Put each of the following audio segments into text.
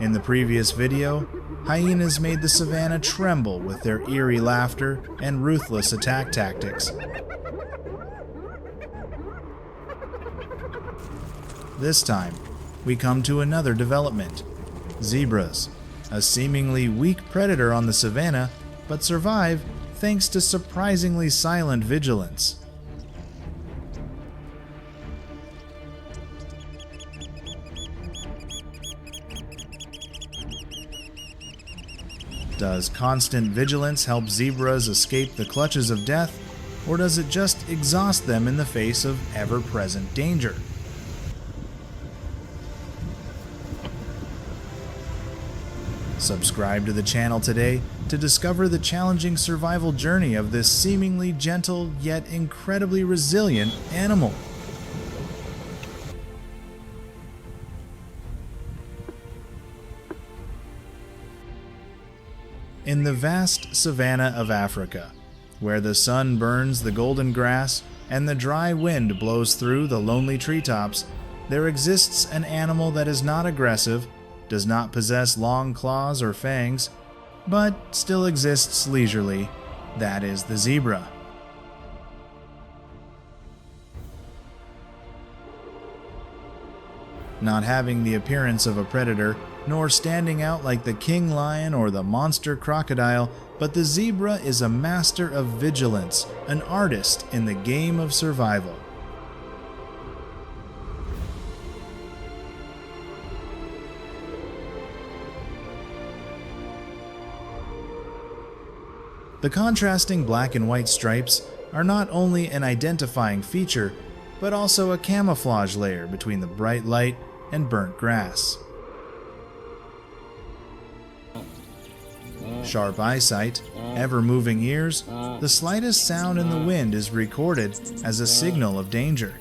In the previous video, hyenas made the savanna tremble with their eerie laughter and ruthless attack tactics. This time, we come to another development: zebras, a seemingly weak predator on the savanna, but survive thanks to surprisingly silent vigilance. Does constant vigilance help zebras escape the clutches of death, or does it just exhaust them in the face of ever-present danger? Subscribe to the channel today to discover the challenging survival journey of this seemingly gentle yet incredibly resilient animal. In the vast savanna of Africa, where the sun burns the golden grass and the dry wind blows through the lonely treetops, there exists an animal that is not aggressive, does not possess long claws or fangs, but still exists leisurely. That is the zebra. Not having the appearance of a predator, nor standing out like the king lion or the monster crocodile, but the zebra is a master of vigilance, an artist in the game of survival. The contrasting black and white stripes are not only an identifying feature, but also a camouflage layer between the bright light and burnt grass. Sharp eyesight, ever-moving ears, the slightest sound in the wind is recorded as a signal of danger.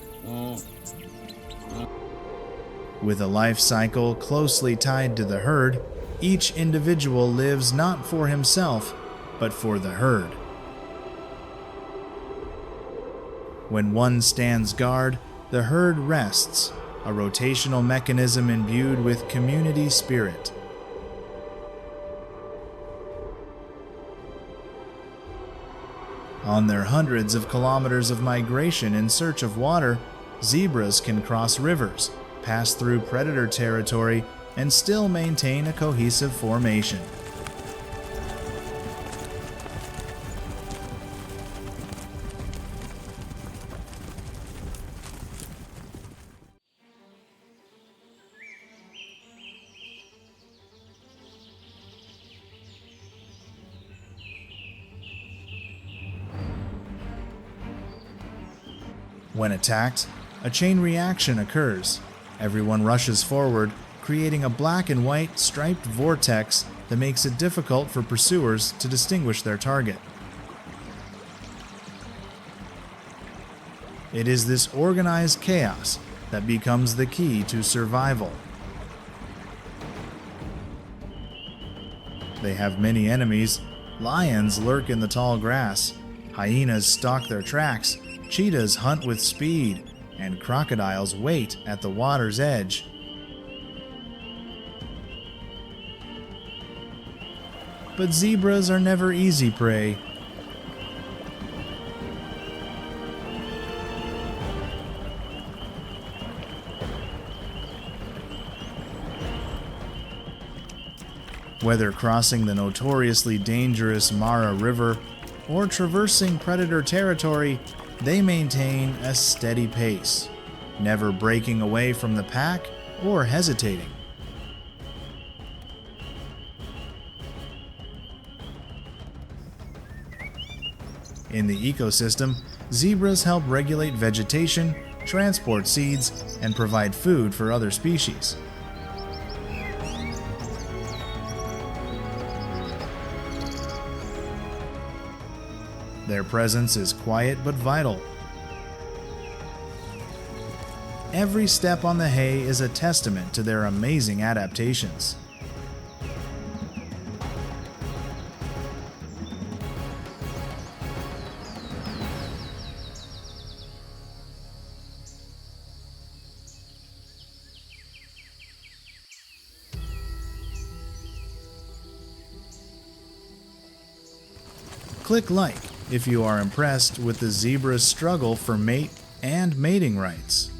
With a life cycle closely tied to the herd, each individual lives not for himself, but for the herd. When one stands guard, the herd rests, a rotational mechanism imbued with community spirit. On their hundreds of kilometers of migration in search of water, zebras can cross rivers, pass through predator territory, and still maintain a cohesive formation. When attacked, a chain reaction occurs. Everyone rushes forward, creating a black and white striped vortex that makes it difficult for pursuers to distinguish their target. It is this organized chaos that becomes the key to survival. They have many enemies. Lions lurk in the tall grass, hyenas stalk their tracks, cheetahs hunt with speed, and crocodiles wait at the water's edge. But zebras are never easy prey. Whether crossing the notoriously dangerous Mara River or traversing predator territory, they maintain a steady pace, never breaking away from the pack or hesitating. In the ecosystem, zebras help regulate vegetation, transport seeds, and provide food for other species. Their presence is quiet but vital. Every step on the hay is a testament to their amazing adaptations. Click like if you are impressed with the zebra's struggle for mate and mating rights.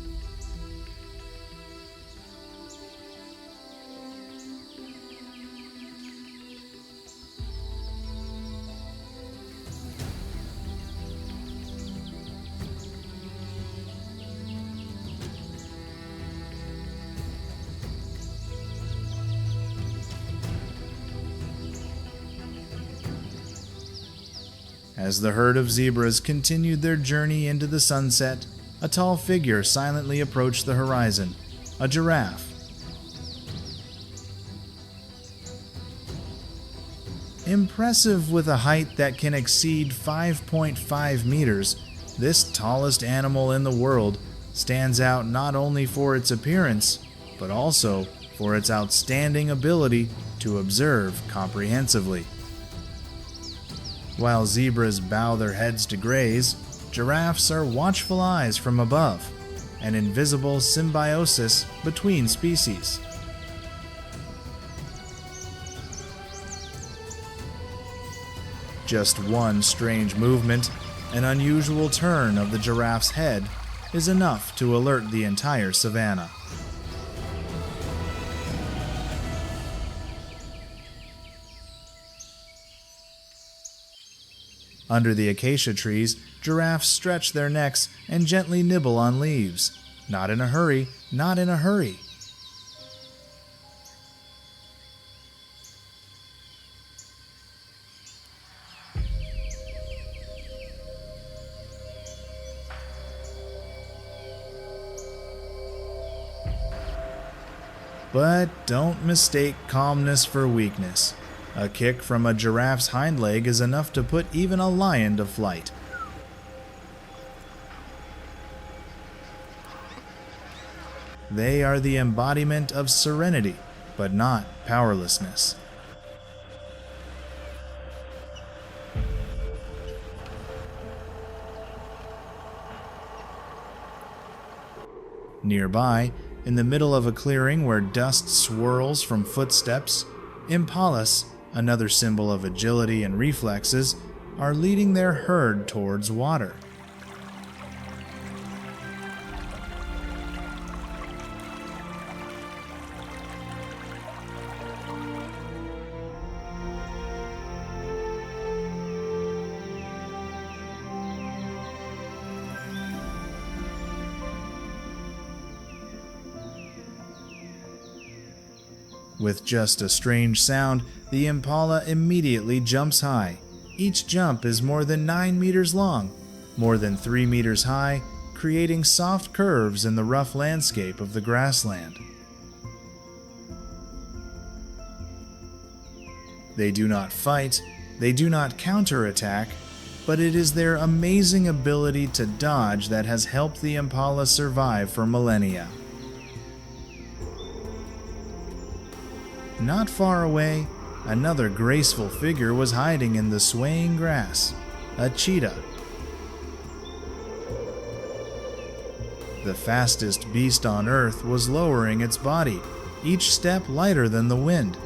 As the herd of zebras continued their journey into the sunset, a tall figure silently approached the horizon, a giraffe. Impressive with a height that can exceed 5.5 meters, this tallest animal in the world stands out not only for its appearance, but also for its outstanding ability to observe comprehensively. While zebras bow their heads to graze, giraffes are watchful eyes from above, an invisible symbiosis between species. Just one strange movement, an unusual turn of the giraffe's head, is enough to alert the entire savanna. Under the acacia trees, giraffes stretch their necks and gently nibble on leaves. Not in a hurry, not in a hurry. But don't mistake calmness for weakness. A kick from a giraffe's hind leg is enough to put even a lion to flight. They are the embodiment of serenity, but not powerlessness. Nearby, in the middle of a clearing where dust swirls from footsteps, impalas, another symbol of agility and reflexes, are leading their herd towards water. With just a strange sound, the impala immediately jumps high. Each jump is more than 9 meters long, more than 3 meters high, creating soft curves in the rough landscape of the grassland. They do not fight, they do not counterattack, but it is their amazing ability to dodge that has helped the impala survive for millennia. Not far away, another graceful figure was hiding in the swaying grass, a cheetah. The fastest beast on Earth was lowering its body, each step lighter than the wind.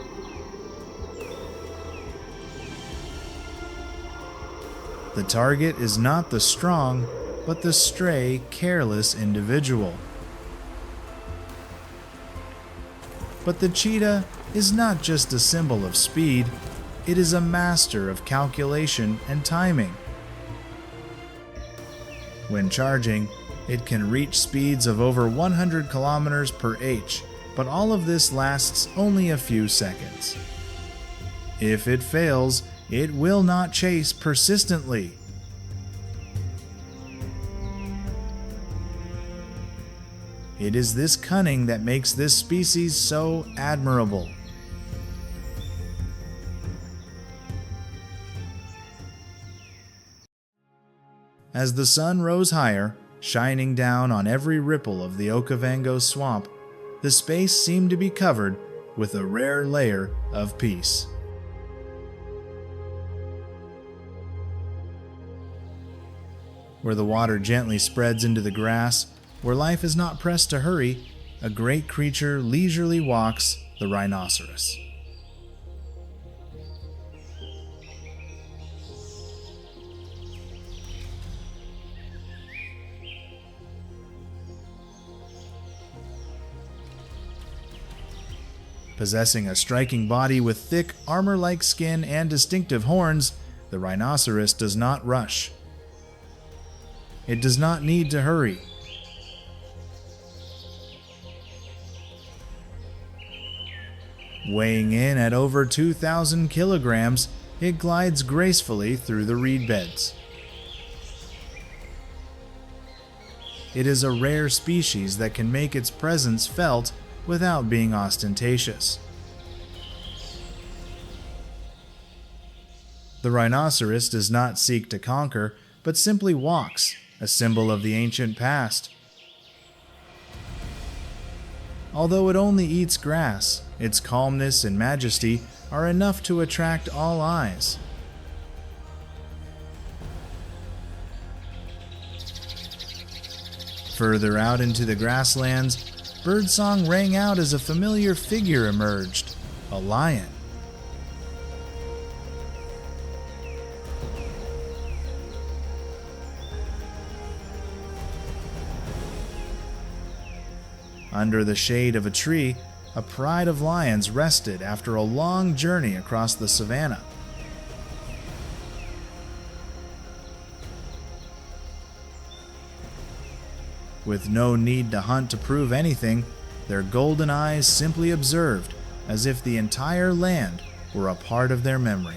The target is not the strong, but the stray, careless individual. But the cheetah is not just a symbol of speed, it is a master of calculation and timing. When charging, it can reach speeds of over 100 kilometers per h, but all of this lasts only a few seconds. If it fails, it will not chase persistently. It is this cunning that makes this species so admirable. As the sun rose higher, shining down on every ripple of the Okavango swamp, the space seemed to be covered with a rare layer of peace. Where the water gently spreads into the grass, where life is not pressed to hurry, a great creature leisurely walks, the rhinoceros. Possessing a striking body with thick, armor-like skin and distinctive horns, the rhinoceros does not rush. It does not need to hurry. Weighing in at over 2,000 kilograms, it glides gracefully through the reed beds. It is a rare species that can make its presence felt without being ostentatious. The rhinoceros does not seek to conquer, but simply walks, a symbol of the ancient past. Although it only eats grass, its calmness and majesty are enough to attract all eyes. Further out into the grasslands, birdsong rang out as a familiar figure emerged, a lion. Under the shade of a tree, a pride of lions rested after a long journey across the savanna. With no need to hunt to prove anything, their golden eyes simply observed, as if the entire land were a part of their memory.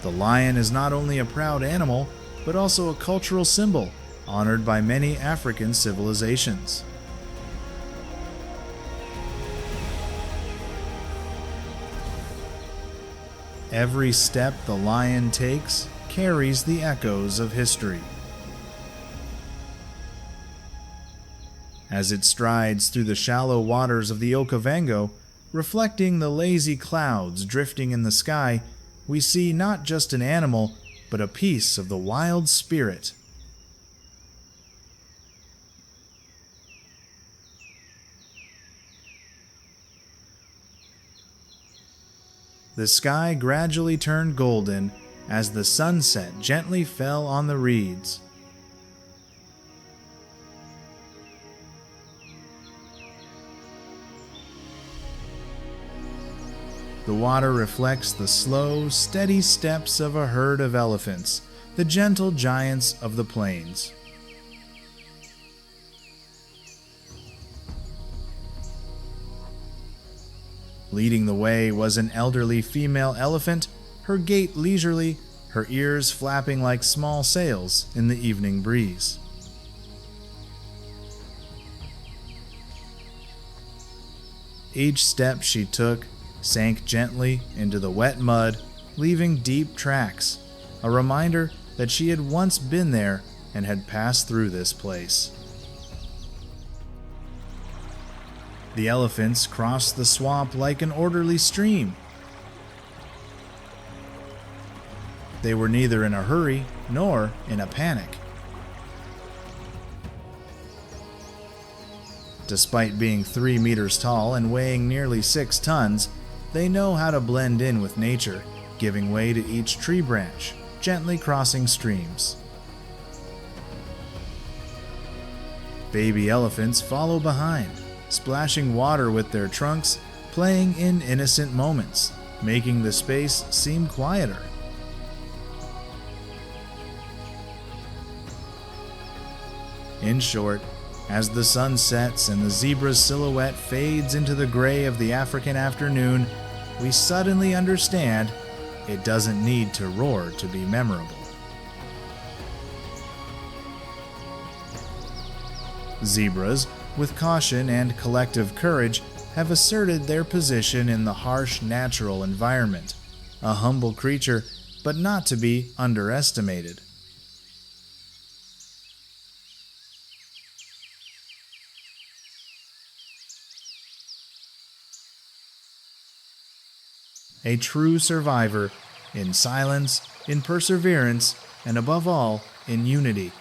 The lion is not only a proud animal, but also a cultural symbol, honored by many African civilizations. Every step the lion takes carries the echoes of history. As it strides through the shallow waters of the Okavango, reflecting the lazy clouds drifting in the sky, we see not just an animal, but a piece of the wild spirit. The sky gradually turned golden as the sunset gently fell on the reeds. The water reflects the slow, steady steps of a herd of elephants, the gentle giants of the plains. Leading the way was an elderly female elephant, her gait leisurely, her ears flapping like small sails in the evening breeze. Each step she took sank gently into the wet mud, leaving deep tracks, a reminder that she had once been there and had passed through this place. The elephants crossed the swamp like an orderly stream. They were neither in a hurry nor in a panic. Despite being 3 meters tall and weighing nearly 6 tons, they know how to blend in with nature, giving way to each tree branch, gently crossing streams. Baby elephants follow behind, splashing water with their trunks, playing in innocent moments, making the space seem quieter. In short, as the sun sets and the zebra's silhouette fades into the gray of the African afternoon, we suddenly understand it doesn't need to roar to be memorable. Zebras, with caution and collective courage, have asserted their position in the harsh natural environment, a humble creature, but not to be underestimated. A true survivor, in silence, in perseverance, and above all, in unity.